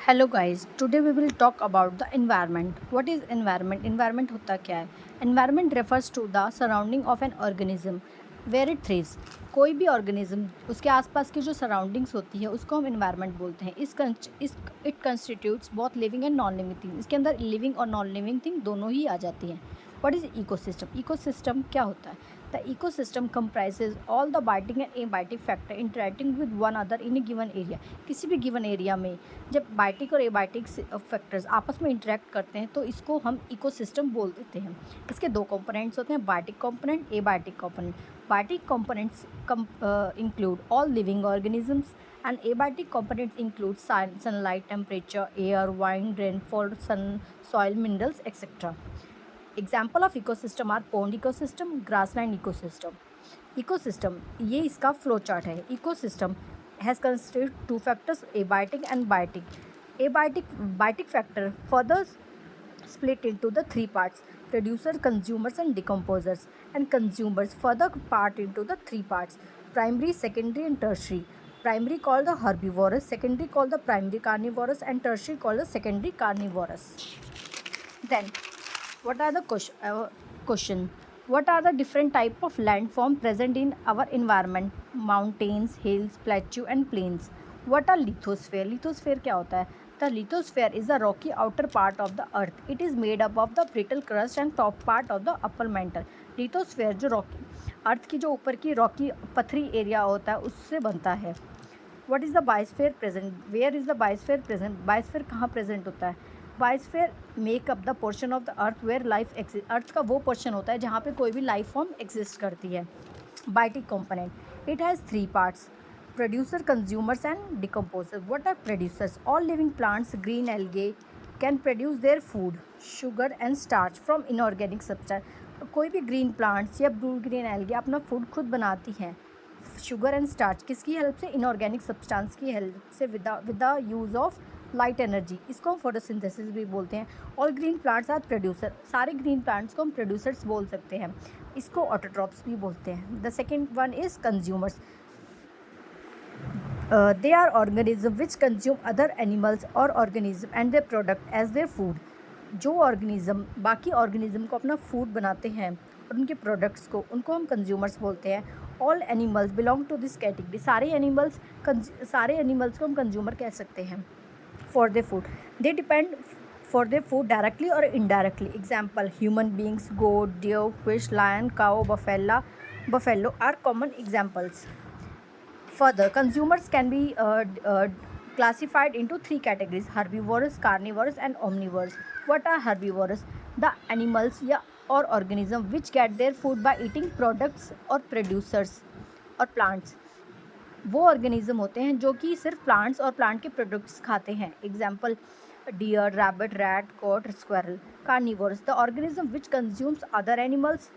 Hello guys, today we will talk about the environment. What is environment? Environment होता क्या है? Environment refers to the surrounding of an organism where it thrives. कोई भी organism, उसके आसपास की जो सराउंडिंग्स होती है उसको हम एनवायरनमेंट बोलते हैं. It constitutes both living and non living thing. इसके अंदर लिविंग और नॉन लिविंग थिंग दोनों ही आ जाती हैं. What is ecosystem? इकोसिस्टम क्या होता है? The ecosystem comprises all the biotic and abiotic factor interacting with one another in a given area. किसी भी गिवन एरिया में जब बायोटिक और एबायोटिक फैक्टर्स आपस में इंटरेक्ट करते हैं तो इसको हम इकोसिस्टम बोल देते हैं. इसके दो कंपोनेंट्स होते हैं, biotic component, abiotic component. Biotic components include all living organisms and abiotic components include sunlight, temperature, air, wind, rainfall, sun, soil, minerals, etc. Example of ecosystem are pond ecosystem, grassland ecosystem. Ecosystem ये इसका flow chart है. Ecosystem has considered two factors, abiotic and biotic. Biotic factor further split into the three parts: producer, consumers and decomposers. And consumers further part into the three parts: primary, secondary and tertiary. Primary called the herbivorous, secondary called the primary carnivorous and tertiary called the secondary carnivorous. Then what are the question? What are the different type of landform present in our environment? Mountains, hills, plateau and plains. What are lithosphere? Lithosphere क्या होता है? The lithosphere is the rocky outer part of the earth. It is made up of the brittle crust and top part of the upper mantle. lithosphere जो rocky अर्थ की जो ऊपर की Rocky पथरी area होता है उससे बनता है. What is the biosphere present? Where is the biosphere present? Biosphere कहाँ प्रेजेंट होता है? Biosphere make up the portion of the earth where life exist. Earth का वो पोर्शन होता है जहाँ पे कोई भी लाइफ फॉर्म एग्जिस्ट करती है. Biotic component, it has three parts: producer, consumers and decomposer. What are producers? All living plants, green algae can produce their food, sugar and starch from inorganic substance. कोई भी green plants या blue green algae अपना food खुद बनाती हैं. Sugar and starch किसकी help से? Inorganic substance की हेल्प से, with the use of light energy. इसको हम फोटोसिंथेसिस भी बोलते हैं. All green plants are producer. सारे ग्रीन प्लांट्स को हम प्रोड्यूसर्स बोल सकते हैं. इसको ऑटोट्रॉप्स भी बोलते हैं. The second one is consumers. They are organism which consume other animals और organism and their product as their food. जो ऑर्गेनिज्म बाकी ऑर्गेनिज्म को अपना फूड बनाते हैं और उनके प्रोडक्ट्स को, उनको हम कंज्यूमर्स बोलते हैं. All animals belong to this category. सारे एनिमल्स को हम कंज्यूमर कह सकते हैं. For their food, they depend for their food directly or indirectly. Example: human beings, goat, deer, fish, lion, cow, buffalo are common examples. Further, consumers can be classified into three categories: herbivorous, carnivorous and omnivorous. What are herbivorous? The animals or organisms which get their food by eating products or producers or plants. वो organism होते हैं जो कि सिर्फ plants और plant के products खाते हैं. Example: deer, rabbit, rat, cat, squirrel. Carnivorous, the organism which consumes other animals.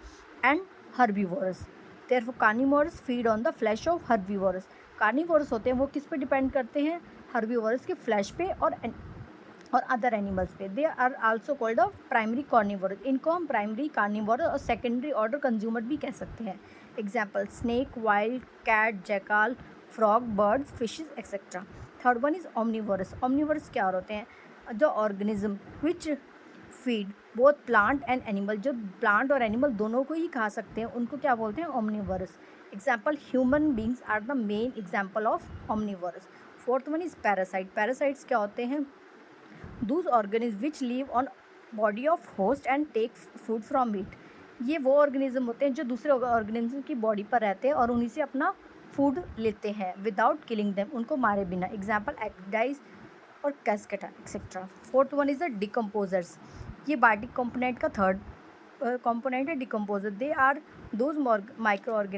And herbivorous, therefore carnivorous feed on the flesh of herbivorous. Carnivorous होते हैं वो किस पे डिपेंड करते हैं? हर्बीवोरस के फ्लैश पे और अदर एनिमल्स पे. They are also called the primary carnivorous. इनको हम प्राइमरी कार्निवोरस और सेकेंडरी ऑर्डर कंज्यूमर भी कह सकते हैं. Example: snake, wild cat, jackal, frog, birds, fishes etcetera. Third one is omnivorous. Omnivorous क्या होते हैं? The organism which feed both plant and animal. जो प्लांट और एनिमल दोनों को ही खा सकते हैं उनको क्या बोलते हैं? Omnivorous. Example: human beings are the main example of omnivorous. Fourth one is parasite. Parasites क्या होते हैं? Those organisms which live on body of host and take food from it. ये वो ऑर्गेनिज्म होते हैं जो दूसरे ऑर्गेनिज्म की बॉडी पर रहते हैं और उन्हीं से अपना फूड लेते हैं विदाउट किलिंग देम, उनको मारे बिना. एग्जाम्पल: एक्डाइज और cuscuta etcetera. Fourth one is the decomposers. ये बायोटिक कंपोनेंट का थर्ड कंपोनेंट है. Decomposer, they are those micro organism